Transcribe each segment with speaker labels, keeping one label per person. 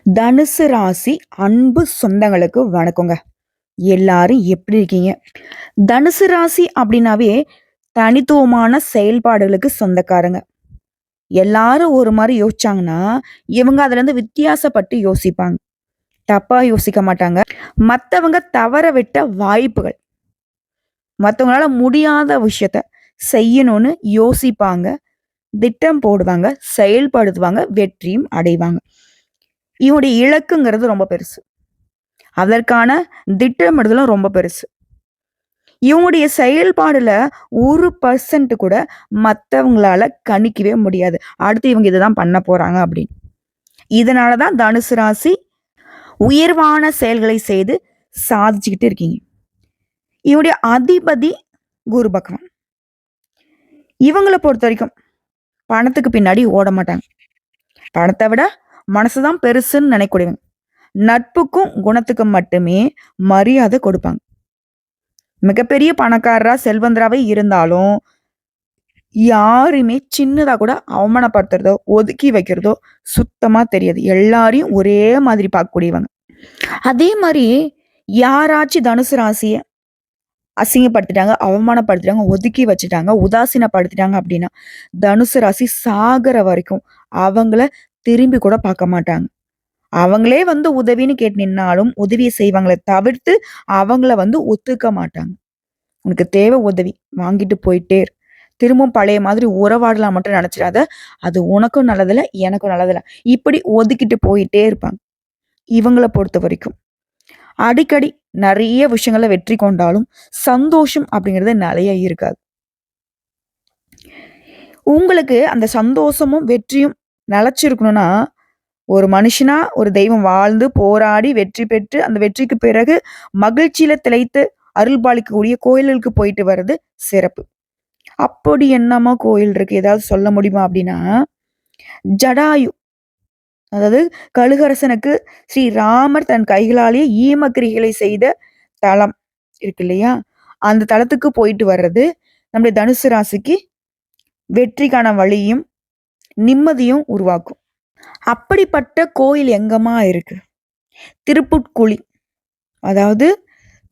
Speaker 1: தனுசு ராசி அன்பு சொந்தங்களுக்கு வணக்கங்க. எல்லாரும் எப்படி இருக்கீங்க? தனுசு ராசி அப்படின்னாவே தனித்துவமான செயல்பாடுகளுக்கு சொந்தக்காரங்க. எல்லாரும் ஒரு மாரி யோசிச்சாங்கன்னா, இவங்க அதுலேருந்து வித்தியாசப்பட்டு யோசிப்பாங்க. தப்பா யோசிக்க மாட்டாங்க. மத்தவங்க தவற விட்ட வாய்ப்புகள், மத்தவங்களால முடியாத விஷயத்த செய்யணும்னு யோசிப்பாங்க, திட்டம் போடுவாங்க, செயல்படுத்துவாங்க, வெற்றியும் அடைவாங்க. இவங்களுடைய இலக்குங்கிறது ரொம்ப பெருசு. அதற்கான திட்டமிடுதலும் ரொம்ப பெருசு. இவங்களுடைய செயல்பாடுல 1% கூட மத்தவங்களால கணிக்கவே முடியாது. அடுத்து இவங்க இததான் பண்ண போறாங்க அப்படின்னு. இதனால தான் தனுசு ராசி உயர்வான செயல்களை செய்து சாதிச்சுக்கிட்டு இருக்கீங்க. இவருடைய அதிபதி குரு பகவான். இவங்கள பொறுத்தவரைக்கும் பணத்துக்கு பின்னாடி ஓட மாட்டாங்க. பணத்தை விட மனசு தான் பெருசுன்னு நினைக்கக்கூடியவங்க. நட்புக்கும் குணத்துக்கும் மட்டுமே மரியாதை கொடுப்பாங்க. மிகப்பெரிய பணக்காரரா செல்வந்தராவே இருந்தாலும் யாருமே சின்னதா கூட அவமானப்படுத்துறதோ ஒதுக்கி வைக்கிறதோ சுத்தமா தெரியாது. எல்லாரையும் ஒரே மாதிரி பார்க்கக்கூடியவங்க. அதே மாதிரி யாராச்சும் தனுசு ராசிய அசிங்கப்படுத்திட்டாங்க, அவமானப்படுத்திட்டாங்க, ஒதுக்கி வச்சுட்டாங்க, உதாசீனப்படுத்திட்டாங்க அப்படின்னா தனுசு ராசி சாகர வரைக்கும் அவங்கள திரும்பி கூட பார்க்க மாட்டாங்க. அவங்களே வந்து உதவின்னு கேட்டு நின்னாலும் உதவியை செய்வாங்களே தவிர்த்து அவங்கள வந்து ஒத்துக்க மாட்டாங்க. உனக்கு தேவை உதவி வாங்கிட்டு போயிட்டே இரு. திரும்பவும் பழைய மாதிரி உறவாடலாம் மட்டும் நினைச்சிடாத. அது உனக்கும் நல்லதில்ல, எனக்கும் நல்லதில்ல. இப்படி ஒதுக்கிட்டு போயிட்டே இருப்பாங்க. இவங்கள பொறுத்த வரைக்கும் அடிக்கடி நிறைய விஷயங்கள்ல வெற்றி கொண்டாலும் சந்தோஷம் அப்படிங்கிறது நிறைய இருக்காது. உங்களுக்கு அந்த சந்தோஷமும் வெற்றியும் நிலைச்சிருக்கணும்னா ஒரு மனுஷனா ஒரு தெய்வம் வாழ்ந்து போராடி வெற்றி பெற்று அந்த வெற்றிக்கு பிறகு மகிழ்ச்சியில திளைத்து அருள் பாலிக்கக்கூடிய கோயில்களுக்கு போயிட்டு வர்றது சிறப்பு. அப்படி என்னமா கோயில் இருக்கு? ஏதாவது சொல்ல முடியுமா? அப்படின்னா, ஜடாயு அதாவது கழுகரசனுக்கு ஸ்ரீராமர் தன் கைகளாலேயே ஈமக்கிரிகளை செய்த தலம் இருக்கு இல்லையா? அந்த தலத்துக்கு போயிட்டு வர்றது நம்முடைய தனுசு ராசிக்கு வெற்றிக்கான வழியும், நிம்மதியும் உருவாக்கும். அப்படிப்பட்ட கோயில் எங்கம்மா இருக்கு? திருப்புட்குழி. அதாவது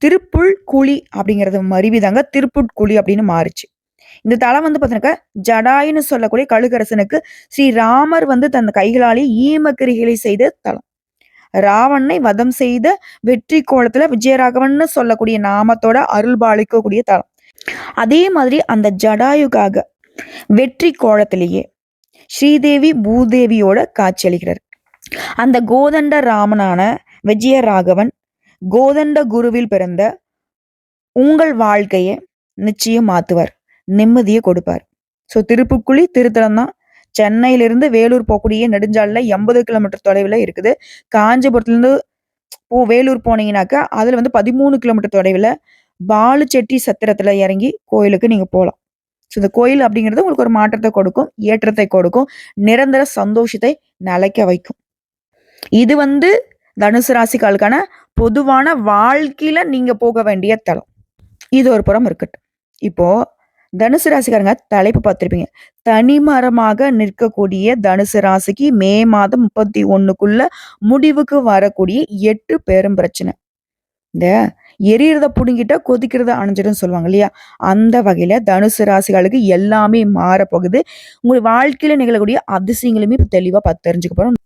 Speaker 1: திருப்புல் குழி அப்படிங்கிறது மருவிதாங்க திருப்புட்குழி அப்படின்னு மாறுச்சு. இந்த தலம் வந்து பார்த்தீங்கன்னாக்கா, ஜடாயுன்னு சொல்லக்கூடிய கழுகரசனுக்கு ஸ்ரீராமர் வந்து தன் கைகளாலே ஈமக்கிரிகளை செய்த தலம். ராவணனை வதம் செய்த வெற்றி கோலத்துல விஜயராகவன்னு சொல்லக்கூடிய நாமத்தோட அருள் பாலிக்கக்கூடிய தலம். அதே மாதிரி அந்த ஜடாயுக்காக வெற்றி கோலத்திலேயே ஸ்ரீதேவி பூதேவியோட காட்சியளிக்கிறார். அந்த கோதண்ட ராமனான விஜயராகவன் கோதண்ட குருவில் பிறந்த உங்கள் வாழ்க்கையை நிச்சயம் மாத்துவார், நிம்மதியை கொடுப்பார். ஸோ திருப்புக்குழி திருத்தலம் தான். சென்னையிலிருந்து வேலூர் போகக்கூடிய நெடுஞ்சாலையில் 80 கிலோமீட்டர் தொலைவில் இருக்குது. காஞ்சிபுரத்துலேருந்து வேலூர் போனீங்கன்னாக்கா அதில் வந்து 13 கிலோமீட்டர் தொலைவில் பாலுச்செட்டி சத்திரத்தில் இறங்கி கோயிலுக்கு நீங்கள் போகலாம். ஸோ இந்த கோயில் அப்படிங்கிறது உங்களுக்கு ஒரு மாற்றத்தை கொடுக்கும், ஏற்றத்தை கொடுக்கும், நிரந்தர சந்தோஷத்தை நிலைக்க வைக்கும். இது வந்து தனுசு ராசிக்காலுக்கான பொதுவான வாழ்க்கையில நீங்க போக வேண்டிய தலம். இது ஒரு புறம் இருக்கட்டும். இப்போ தனுசு ராசிக்காரங்க தலைப்பு பார்த்திருப்பீங்க. தனிமரமாக நிற்கக்கூடிய தனுசு ராசிக்கு மே மாதம் 31க்குள்ள முடிவுக்கு வரக்கூடிய 8 பெரும் பிரச்சனை. இந்த எரியறத புடுங்கிட்டா கொதிக்கிறத அணைஞ்சிடும் சொல்லுவாங்க இல்லையா? அந்த வகையில தனுசு ராசிகளுக்கு எல்லாமே மாறப்போகுது. உங்க வாழ்க்கையில நிகழக்கூடிய அதிசயங்களுமே இப்ப தெளிவா பார்த்து தெரிஞ்சுக்க போறோம்.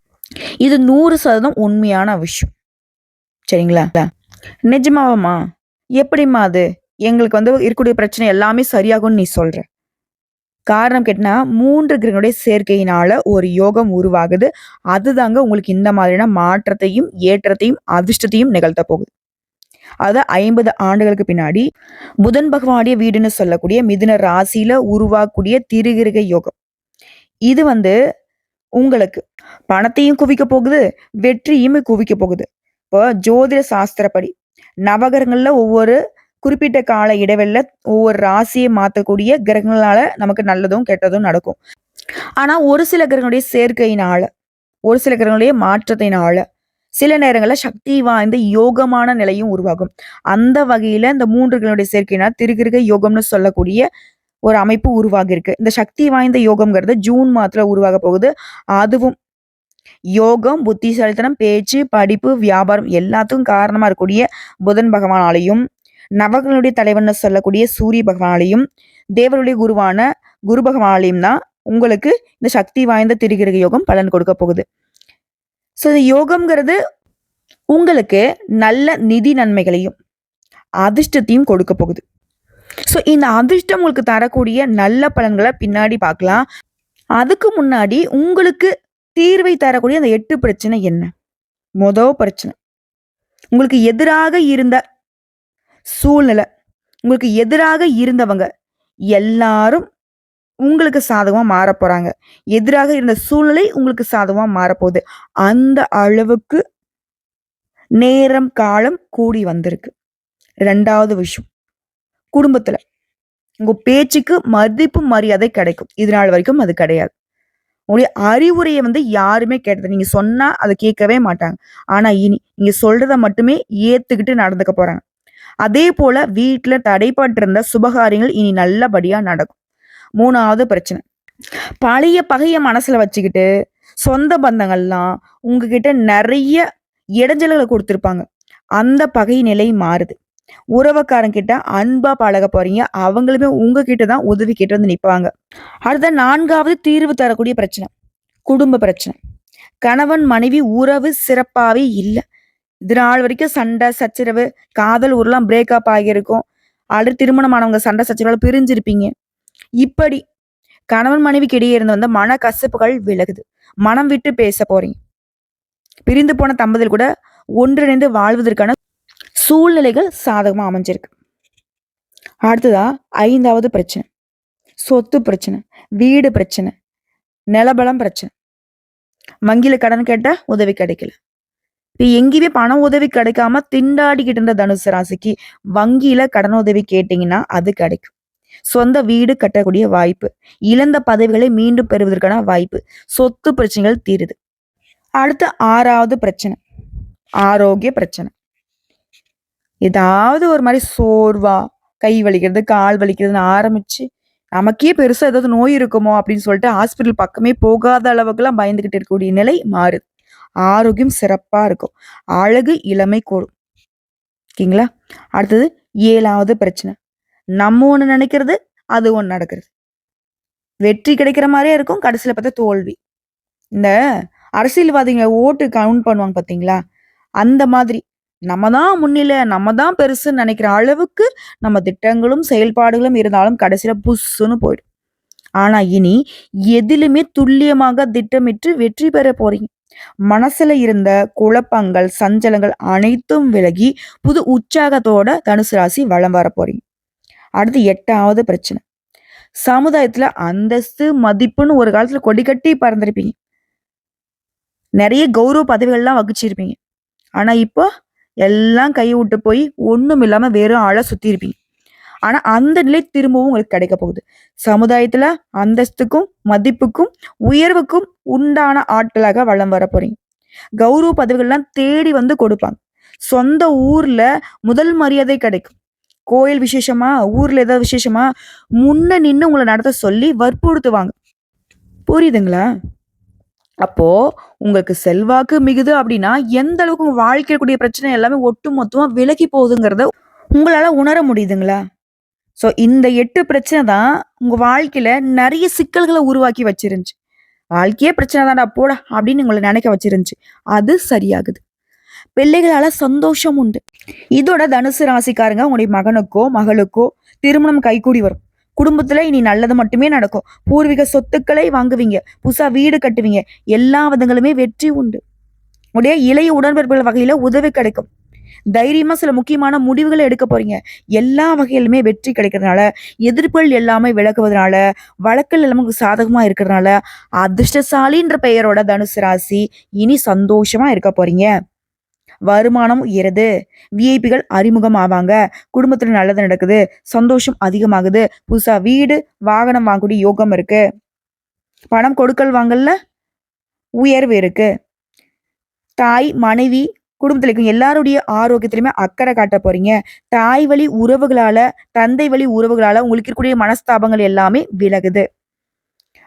Speaker 1: இது 100% உண்மையான விஷயம். சரிங்களா? நிஜமாவாம்மா? எப்படிம்மா அது? எங்களுக்கு வந்து இருக்கக்கூடிய பிரச்சனை எல்லாமே சரியாகும்னு நீ சொல்ற? காரணம் கேட்டீங்கன்னா, 3 கிரகங்களுடைய சேர்க்கையினால ஒரு யோகம் உருவாகுது. அதுதாங்க உங்களுக்கு இந்த மாதிரியான மாற்றத்தையும், ஏற்றத்தையும், அதிர்ஷ்டத்தையும் நிகழ்த்த போகுது. அத 50 ஆண்டுகளுக்கு பின்னாடி புதன் பகவானுடைய வீடுன்னு சொல்லக்கூடிய மிதுன ராசியில உருவாகக்கூடிய திருகிருகை யோகம். இது வந்து உங்களுக்கு பணத்தையும் குவிக்க போகுது, வெற்றியும் குவிக்க போகுது. இப்போ ஜோதிட சாஸ்திரப்படி நவகிரகங்கள்ல ஒவ்வொரு குறிப்பிட்ட கால இடைவெளியில ஒவ்வொரு ராசியை மாத்தக்கூடிய கிரகங்களால நமக்கு நல்லதும் கெட்டதும் நடக்கும். ஆனா ஒரு சில கிரகங்களுடைய சேர்க்கையினால, ஒரு சில கிரகங்களுடைய மாற்றத்தினால சில நேரங்கள்ல சக்தி வாய்ந்த யோகமான நிலையும் உருவாகும். அந்த வகையில இந்த 3 கிரகங்களுடைய சேர்க்கையினால் திருகிருகை யோகம்னு சொல்லக்கூடிய ஒரு அமைப்பு உருவாகி இருக்கு. இந்த சக்தி வாய்ந்த யோகம்ங்கிறது ஜூன் மாதத்துல உருவாக போகுது. அதுவும் யோகம், புத்திசாலித்தனம், பேச்சு, படிப்பு, வியாபாரம் எல்லாத்துக்கும் காரணமா இருக்கக்கூடிய புதன் பகவானாலையும், நவர்களுடைய தலைவன்னு சொல்லக்கூடிய சூரிய பகவானாலையும், தேவருடைய குருவான குரு பகவானாலையும் தான் உங்களுக்கு இந்த சக்தி வாய்ந்த திரிகிரக யோகம் பலன் கொடுக்க போகுது. ஸோ இந்த யோகம்ங்கிறது உங்களுக்கு நல்ல நிதி நன்மைகளையும், அதிர்ஷ்டத்தையும் கொடுக்க போகுது. ஸோ இந்த அதிர்ஷ்டம் உங்களுக்கு தரக்கூடிய நல்ல பலன்களை பின்னாடி பார்க்கலாம். அதுக்கு முன்னாடி உங்களுக்கு தீர்வை தரக்கூடிய அந்த 8 பிரச்சனை என்ன? மொதல் பிரச்சனை, உங்களுக்கு எதிராக இருந்த சூழ்நிலை, உங்களுக்கு எதிராக இருந்தவங்க எல்லாரும் உங்களுக்கு சாதகமா மாறப் போறாங்க. எதிராக இருந்த சூழ்நிலை உங்களுக்கு சாதகமா மாறப்போகுது. அந்த அளவுக்கு நேரம், காலம் கூடி வந்திருக்கு. 2வது விஷயம், குடும்பத்துல உங்க பேச்சுக்கு மதிப்பு, மரியாதை கிடைக்கும். இது நாள் வரைக்கும் அது கிடையாது. உங்களுடைய அறிவுரையை யாருமே கேட்டது. நீங்க சொன்னா அதை கேட்கவே மாட்டாங்க. ஆனா இனி நீங்க சொல்றத மட்டுமே ஏத்துக்கிட்டு நடந்துக்க போறாங்க. அதே போல வீட்டுல தடைப்பட்டிருந்த சுபகாரியங்கள் இனி நல்லபடியா நடக்கும். 3வது பிரச்சனை, பழைய பகைய மனசுல வச்சுக்கிட்டு சொந்த பந்தங்கள்லாம் உங்ககிட்ட நிறைய இடைஞ்சல்களை கொடுத்திருப்பாங்க. அந்த பகை நிலை மாறுது. உறவுக்காரங்கிட்ட அன்பா பழக போறீங்க. அவங்களுமே உங்ககிட்ட தான் உதவி கேட்டு வந்து நிற்பாங்க. அடுத்த 4வது தீர்வு தரக்கூடிய பிரச்சனை, குடும்ப பிரச்சனை. கணவன் மனைவி உறவு சிறப்பாவே இல்லை. இது நாள் வரைக்கும் சண்டை சச்சரவு, காதல் ஊரெல்லாம் பிரேக்கப் ஆகியிருக்கும். ஆல்ரெடி திருமணமானவங்க சண்டை சச்சரவுல பிரிஞ்சிருப்பீங்க. இப்படி கணவன் மனைவிக்கு இடையே இருந்து வந்த மன கசப்புகள் விலகுது. மனம் விட்டு பேச போறீங்க. பிரிந்து போன தம்பதிகள் கூட ஒன்றிணைந்து வாழ்வதற்கான சூழ்நிலைகள் சாதகமா அமைஞ்சிருக்கு. அடுத்ததா 5வது பிரச்சனை, சொத்து பிரச்சனை, வீடு பிரச்சனை, நிலபலம் பிரச்சனை. வங்கியில கடன் கேட்டா உதவி கிடைக்கல. இப்ப எங்கேயுமே பண உதவி கிடைக்காம திண்டாடிக்கிட்டு இருந்த தனுசு ராசிக்கு வங்கியில கடன் உதவி கேட்டீங்கன்னா அது கிடைக்கும். சொந்த வீடு கட்டக்கூடிய வாய்ப்பு, இழந்த பதவிகளை மீண்டும் பெறுவதற்கான வாய்ப்பு, சொத்து பிரச்சனைகள் தீருது. அடுத்த 6வது பிரச்சனை, ஆரோக்கிய பிரச்சனை. ஏதாவது ஒரு மாதிரி சோர்வா, கை வலிக்கிறது, கால் வலிக்கிறதுன்னு ஆரம்பிச்சு நமக்கே பெருசா ஏதாவது நோய் இருக்குமோ அப்படின்னு சொல்லிட்டு ஹாஸ்பிட்டல் பக்கமே போகாத அளவுக்குலாம் பயந்துகிட்டு இருக்கக்கூடிய நிலை மாறுது. ஆரோக்கியம் சிறப்பா இருக்கும். அழகு இளமை கூடும். ஓகேங்களா? அடுத்தது 7வது பிரச்சனை, நம்ம ஒண்ணு நினைக்கிறது அது ஒண்ணு நடக்கிறது. வெற்றி கிடைக்கிற மாதிரியே இருக்கும், கடைசியில பார்த்தா தோல்வி. இந்த அரசியல்வாதிங்க ஓட்டு கவுண்ட் பண்ணுவாங்க பாத்தீங்களா, அந்த மாதிரி நம்ம தான் முன்னிலை, நம்ம தான் பெருசுன்னு நினைக்கிற அளவுக்கு நம்ம திட்டங்களும் செயல்பாடுகளும் இருந்தாலும் கடைசியில புஷ்ஷுன்னு போயிடும். ஆனா இனி எதிலுமே துல்லியமாக திட்டமிட்டு வெற்றி பெற போறீங்க. மனசுல இருந்த குழப்பங்கள், சஞ்சலங்கள் அனைத்தும் விலகி புது உற்சாகத்தோட தனுசு ராசி வலம் வர போறீங்க. அடுத்து 8வது பிரச்சனை, சமுதாயத்துல அந்தஸ்து மதிப்புன்னு ஒரு காலத்துல கொடி கட்டி பறந்திருப்பீங்க. நிறைய கௌரவ பதவிகள்லாம் வகிச்சிருப்பீங்க. ஆனா இப்போ எல்லாம் கை விட்டு போய் ஒண்ணும் இல்லாம வெறும் ஆள சுத்தி இருப்பீங்க. ஆனா அந்த நிலை திரும்பவும் உங்களுக்கு கிடைக்க போகுது. சமுதாயத்துல அந்தஸ்துக்கும் மதிப்புக்கும் உயர்வுக்கும் உண்டான ஆட்களாக வளம் வர போறீங்க. கௌரவ பதவிகள்லாம் தேடி வந்து கொடுப்பாங்க. சொந்த ஊர்ல முதல் மரியாதை கிடைக்கும். கோயில் விசேஷமா, ஊர்ல ஏதாவது விசேஷமா முன்ன நின்று உங்களை நடத்த சொல்லி வற்புறுத்துவாங்க. புரியுதுங்களா? அப்போ உங்களுக்கு செல்வாக்கு மிகுது அப்படின்னா எந்த அளவுக்கு உங்க வாழ்க்கையில் கூடிய பிரச்சனை எல்லாமே ஒட்டு மொத்தமா விலகி போகுதுங்கிறத உங்களால உணர முடியுதுங்களா? ஸோ இந்த 8 பிரச்சனை தான் உங்க வாழ்க்கையில நிறைய சிக்கல்களை உருவாக்கி வச்சிருந்துச்சு. வாழ்க்கையே பிரச்சனை தான்டா போடா அப்படின்னு உங்களை நினைக்க வச்சிருந்துச்சு. அது சரியாகுது. பிள்ளைகளால சந்தோஷம் உண்டு. இதோட தனுசு ராசிக்காரங்க உங்களுடைய மகனுக்கோ மகளுக்கோ திருமணம் கைகூடி வரும். குடும்பத்துல இனி நல்லது மட்டுமே நடக்கும். பூர்வீக சொத்துக்களை வாங்குவீங்க, புதுசா வீடு கட்டுவீங்க. எல்லா விதங்களுமே வெற்றி உண்டு. உடைய இளைய உடன்பிறப்புகள் வகையில உதவி கிடைக்கும். தைரியமா சில முக்கியமான முடிவுகளை எடுக்க போறீங்க. எல்லா வகையிலுமே வெற்றி கிடைக்கிறதுனால, எதிர்ப்புகள் எல்லாமே விலகுவதனால, வழக்கல் எல்லாமே சாதகமா இருக்கிறதுனால, அதிர்ஷ்டசாலின்ற பெயரோட தனுசு ராசி இனி சந்தோஷமா இருக்க போறீங்க. வருமானம் உயருது. விஐபிகள் அறிமுகம் ஆவாங்க. குடும்பத்துல நல்லது நடக்குது. சந்தோஷம் அதிகமாகுது. புதுசா வீடு, வாகனம் வாங்கக்கூடிய யோகம் இருக்கு. பணம் கொடுக்கல் வாங்கல்ல உயர்வு இருக்கு. தாய், மனைவி, குடும்பத்துல இருக்கும் எல்லாருடைய ஆரோக்கியத்திலுமே அக்கறை காட்ட போறீங்க. தாய் வழி உறவுகளால, தந்தை வழி உறவுகளால உங்களுக்கு இருக்கக்கூடிய மனஸ்தாபங்கள் எல்லாமே விலகுது.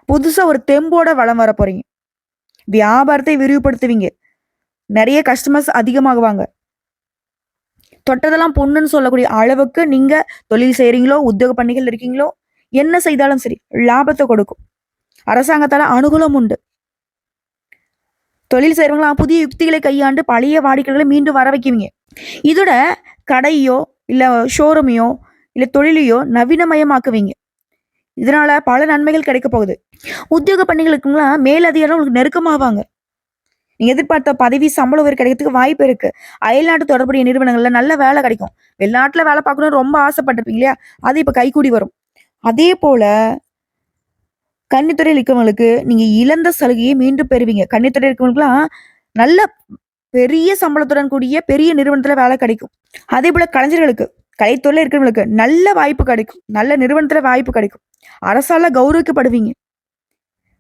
Speaker 1: புதுசா ஒரு தெம்போட வளம் வர போறீங்க. வியாபாரத்தை விரிவுபடுத்துவீங்க. நிறைய கஸ்டமர்ஸ் அதிகமாகுவாங்க. தொட்டதெல்லாம் பொண்ணுன்னு சொல்லக்கூடிய அளவுக்கு நீங்க தொழில் செய்றீங்களோ, உத்தியோக பணிகள் இருக்கீங்களோ, என்ன செய்தாலும் சரி லாபத்தை கொடுக்கும். அரசாங்கத்தால அனுகூலம் உண்டு. தொழில் செய்றவங்களாம் புதிய யுக்திகளை கையாண்டு பழைய வாடிக்கையாளர்களை மீண்டும் வர வைக்குவீங்க. இதோட கடையோ, இல்ல ஷோரூமையோ, இல்ல தொழிலையோ நவீனமயமாக்குவீங்க. இதனால பல நன்மைகள் கிடைக்க போகுது. உத்தியோக பணிகளுக்குலாம் மேலதிகாரிகள் உங்களுக்கு நெருக்கமாவாங்க. நீங்க எதிர்பார்த்த பதவி, சம்பள உயர்வு கிடைக்கிறதுக்கு வாய்ப்பு இருக்கு. அயல்நாட்டு தொடர்புடைய நிறுவனங்கள்ல நல்ல வேலை கிடைக்கும். வெளிநாட்டுல வேலை பார்க்கணும்னு ரொம்ப ஆசைப்பட்டிருப்பீங்க இல்லையா? அது இப்ப கைக்கூடி வரும். அதே போல கன்னித்துறையில் இருக்கவங்களுக்கு நீங்க இழந்த சலுகையை மீண்டும் பெறுவீங்க. கன்னித்துறையில் இருக்கவங்களுக்குலாம் நல்ல பெரிய சம்பளத்துடன் கூடிய பெரிய நிறுவனத்துல வேலை கிடைக்கும். அதே போல கலைஞர்களுக்கு, கலைத்துறையில இருக்கிறவங்களுக்கு நல்ல வாய்ப்பு கிடைக்கும். நல்ல நிறுவனத்துல வாய்ப்பு கிடைக்கும். அரசால கௌரவிக்கப்படுவீங்க.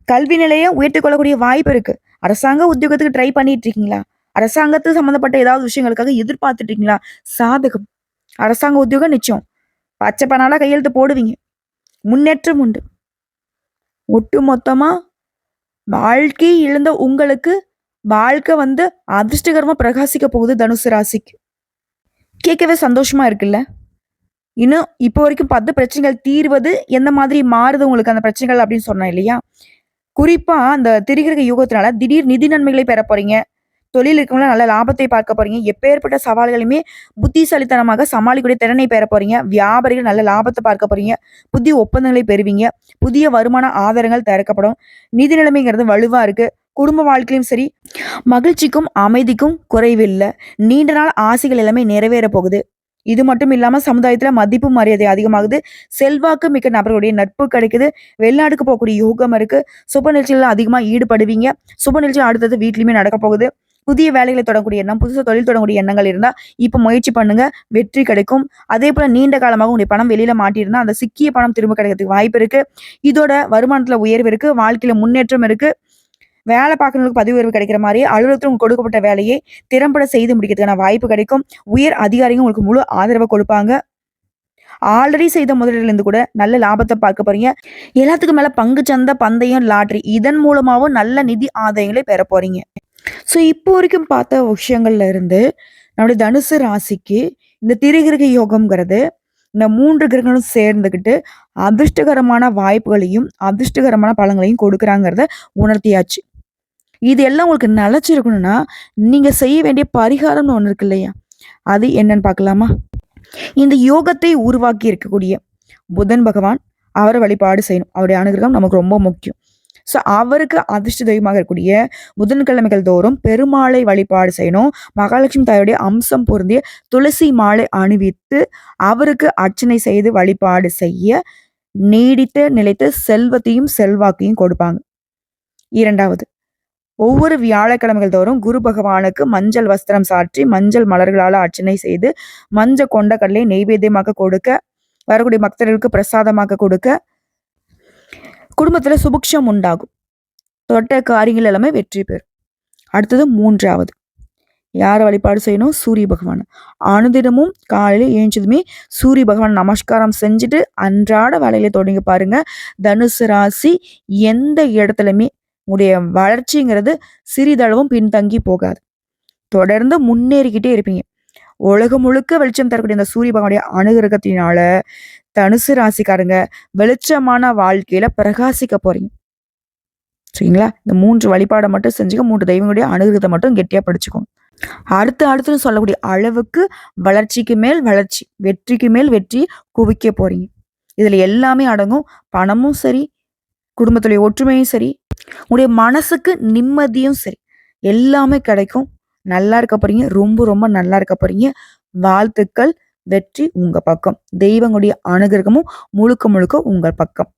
Speaker 1: கல்வி நிலையை உயர்த்திக் கொள்ளக்கூடிய வாய்ப்பு இருக்கு. அரசாங்க உத்தியோகத்துக்கு ட்ரை பண்ணிட்டு இருக்கீங்களா? அரசாங்கத்துக்கு சம்மந்தப்பட்ட ஏதாவது விஷயங்களுக்காக எதிர்பார்த்துட்டு இருக்கீங்களா? சாதகம். அரசாங்க உத்தியோகம் நிச்சயம். பச்சை பணால கையெழுத்து போடுவீங்க. முன்னேற்றம் உண்டு. ஒட்டு மொத்தமா வாழ்க்கை இழந்த உங்களுக்கு வாழ்க்கை அதிர்ஷ்டகரமா பிரகாசிக்க போகுது தனுசு ராசிக்கு. கேட்கவே சந்தோஷமா இருக்குல்ல? இன்னும் இப்போ வரைக்கும் 10 பிரச்சனைகள் தீர்வது எந்த மாதிரி மாறுது உங்களுக்கு அந்த பிரச்சனைகள் அப்படின்னு சொன்னேன் இல்லையா? குறிப்பா அந்த திரிகிரக யோகத்தினால திடீர் நிதி நன்மைகளை பெற போறீங்க. தொழில் இருக்கவங்கள நல்ல லாபத்தை பார்க்க போறீங்க. எப்பேற்பட்ட சவால்களையுமே புத்திசாலித்தனமாக சமாளிக்கக்கூடிய திறனை பெற போறீங்க. வியாபாரிகள் நல்ல லாபத்தை பார்க்க போறீங்க. புதிய ஒப்பந்தங்களை பெறுவீங்க. புதிய வருமான ஆதாரங்கள் திறக்கப்படும். நிதி நிலைமைங்கிறது வலுவா இருக்கு. குடும்ப வாழ்க்கையிலும் சரி, மகிழ்ச்சிக்கும் அமைதிக்கும் குறைவில்லை. நீண்ட நாள் ஆசைகள் எல்லாமே நிறைவேற போகுது. இது மட்டும் இல்லாம சமுதாயத்துல மதிப்பு மரியாதை அதிகமாகுது. செல்வாக்கு மிக்க நபர்களுடைய நட்பு கிடைக்குது. வெளிநாட்டுக்கு போகக்கூடிய யோகம் இருக்கு. சுப நிகழ்ச்சிகள் அதிகமா ஈடுபடுவீங்க. சுப நிகழ்ச்சி அடுத்தது வீட்லயுமே நடக்க போகுது. புதிய வேலைகளை தொடங்கக்கூடிய எண்ணம், புதுசா தொழில் தொடங்கக்கூடிய எண்ணங்கள் இருந்தா இப்ப முயற்சி பண்ணுங்க. வெற்றி கிடைக்கும். அதே போல நீண்ட காலமாக உங்களுடைய பணம் வெளியில மாட்டியிருந்தா அந்த சிக்கிய பணம் திரும்ப கிடைக்கிறதுக்கு வாய்ப்பு இருக்கு. இதோட வருமானத்துல உயர்வு இருக்கு. வாழ்க்கையில முன்னேற்றம் இருக்கு. வேலை பார்க்கறவங்களுக்கு பதவி உயர்வு கிடைக்கிற மாதிரி அலுவலகத்தில் உங்களுக்கு கொடுக்கப்பட்ட வேலையை திறம்பட செய்து முடிக்கிறதுக்கான வாய்ப்பு கிடைக்கும். உயர் அதிகாரிகள் உங்களுக்கு முழு ஆதரவை கொடுப்பாங்க. ஆல்ரெடி செய்த முதலீடுலேருந்து கூட நல்ல லாபத்தை பார்க்க போறீங்க. எல்லாத்துக்கும் மேல பங்கு சந்தை, பந்தயம், லாட்டரி இதன் மூலமாவும் நல்ல நிதி ஆதாயங்களை பெற போறீங்க. ஸோ இப்போ வரைக்கும் பார்த்த விஷயங்கள்ல இருந்து நம்முடைய தனுசு ராசிக்கு இந்த திரிகிரக யோகம்ங்கிறது இந்த 3 கிரகங்களும் சேர்ந்துக்கிட்டு அதிர்ஷ்டகரமான வாய்ப்புகளையும் அதிர்ஷ்டகரமான பலன்களையும் கொடுக்குறாங்கிறத உணர்த்தியாச்சு. இது எல்லாம் உங்களுக்கு நிலைச்சிருக்கணும்னா நீங்க செய்ய வேண்டிய பரிகாரம்னு ஒண்ணு இருக்கு இல்லையா? அது என்னன்னு பார்க்கலாமா? இந்த யோகத்தை உருவாக்கி இருக்கக்கூடிய புதன் பகவான், அவரை வழிபாடு செய்யணும். அவருடைய அனுகிரகம் நமக்கு ரொம்ப முக்கியம். ஸோ அவருக்கு அதிர்ஷ்ட தெய்வமாக இருக்கக்கூடிய புதன்கிழமைகள் தோறும் பெருமாளை வழிபாடு செய்யணும். மகாலட்சுமி தாயுடைய அம்சம் பொருந்திய துளசி மாலை அணிவித்து அவருக்கு அர்ச்சனை செய்து வழிபாடு செய்ய நீடித்த நிலைத்த செல்வத்தையும் செல்வாக்கையும் கொடுப்பாங்க. 2வது, ஒவ்வொரு வியாழக்கிழமைகள் தோறும் குரு பகவானுக்கு மஞ்சள் வஸ்திரம் சாற்றி மஞ்சள் மலர்களால் அர்ச்சனை செய்து மஞ்ச கொண்ட கடலை நெய்வேத்தியமாக கொடுக்க, வரக்கூடிய பக்தர்களுக்கு பிரசாதமாக கொடுக்க குடும்பத்துல சுபிக்ஷம் உண்டாகும். தொட்ட காரியங்கள் எல்லாமே வெற்றி பெறும். அடுத்தது 3வது, யாரை வழிபாடு செய்யணும்? சூரிய பகவான். அனுதினமும் காலையில ஏஞ்சதுமே சூரிய பகவான் நமஸ்காரம் செஞ்சுட்டு அன்றாட வேலையில தொடங்கி பாருங்க. தனுசு ராசி எந்த இடத்துலையுமே உடைய வளர்ச்சிங்கிறது சிறிதளவும் பின்தங்கி போகாது. தொடர்ந்து முன்னேறிக்கிட்டே இருப்பீங்க. உலகம் முழுக்க வெளிச்சம் தரக்கூடிய இந்த சூரிய பகவானுடைய அனுகிரகத்தினால தனுசு ராசிக்காரங்க வெளிச்சமான வாழ்க்கையில பிரகாசிக்க போறீங்க. சரிங்களா? இந்த 3 வழிபாடை மட்டும் செஞ்சுக்க, 3 தெய்வங்களுடைய அனுகிரகத்தை மட்டும் கெட்டியா படிச்சுக்கோங்க. அடுத்துன்னு சொல்லக்கூடிய அளவுக்கு வளர்ச்சிக்கு மேல் வளர்ச்சி, வெற்றிக்கு மேல் வெற்றி குவிக்க போறீங்க. இதுல எல்லாமே அடங்கும். பணமும் சரி, குடும்பத்துடைய ஒற்றுமையும் சரி, உங்களுடைய மனசுக்கு நிம்மதியும் சரி, எல்லாமே கிடைக்கும். நல்லா இருக்க போறீங்க. ரொம்ப ரொம்ப நல்லா இருக்க போறீங்க. வாழ்த்துக்கள். வெற்றி உங்க பக்கம். தெய்வங்களுடைய அனுகிரகமும் முழுக்க முழுக்க உங்கள் பக்கம்.